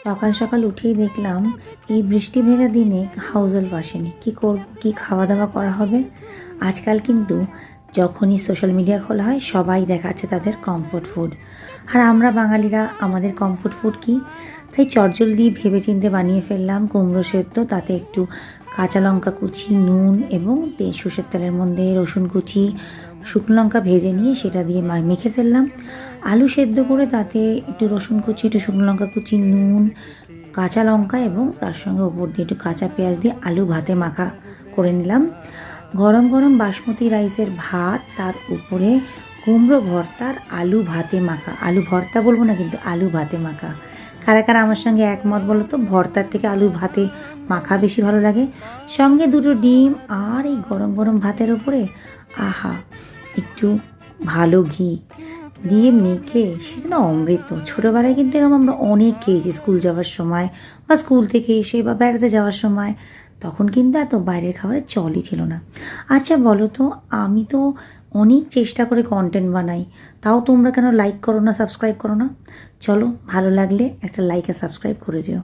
সকাল সকাল উঠেই দেখলাম এই বৃষ্টি ভেজা দিনে হাউস হেল্প আসেনি। কী করব, কী খাওয়া দাওয়া করা হবে। আজকাল কিন্তু যখনই সোশ্যাল মিডিয়া খোলা হয় সবাই দেখাচ্ছে তাদের কমফোর্ট ফুড, আর আমরা বাঙালিরা আমাদের কমফোর্ট ফুড কী? তাই চটজলদি ভেবেচিন্তে বানিয়ে ফেললাম কুমড়ো সেদ্ধ, তাতে একটু কাঁচা লঙ্কা কুচি, নুন এবং সর্ষের তেলের মধ্যে রসুন কুচি, শুকনো লঙ্কা ভেজে নিয়ে সেটা দিয়ে মেখে ফেললাম। আলু সেদ্ধ করে তাতে একটু রসুন কুচি, একটু শুকনো লঙ্কা কুচি, নুন, কাঁচা লঙ্কা এবং তার সঙ্গে ওপর দিয়ে একটু কাঁচা পেঁয়াজ দিয়ে আলু ভাতে মাখা করে নিলাম। গরম গরম বাসমতি রাইসের ভাত, তার উপরে কুমড়ো ভর্তার আলু ভাতে মাখা। আলু ভর্তা বলবো না, কিন্তু আলু ভাতে মাখা। কারা কারা আমার সঙ্গে একমত বলো তো? ভর্তার থেকে আলু ভাতে মাখা বেশি ভালো লাগে। সঙ্গে দুটো ডিম আর এই গরম গরম ভাতের ওপরে আহা একটু ভালো ঘি দিয়ে মেখে, সেটা না অমৃত। ছোটোবেলায় কিন্তু এরকম আমরা অনেক খেয়েছি, স্কুল যাওয়ার সময় বা স্কুল থেকে এসে বা বেড়াতে যাওয়ার সময়। তখন কিন্তু এত বাইরের খাবারের চলই ছিল না। আচ্ছা বলো তো, আমি তো অনেক চেষ্টা করে কন্টেন্ট বানাই, তাও তোমরা কেন লাইক করো না, সাবস্ক্রাইব করো না? চলো, ভালো লাগলে একটা লাইক আর সাবস্ক্রাইব করে যেও।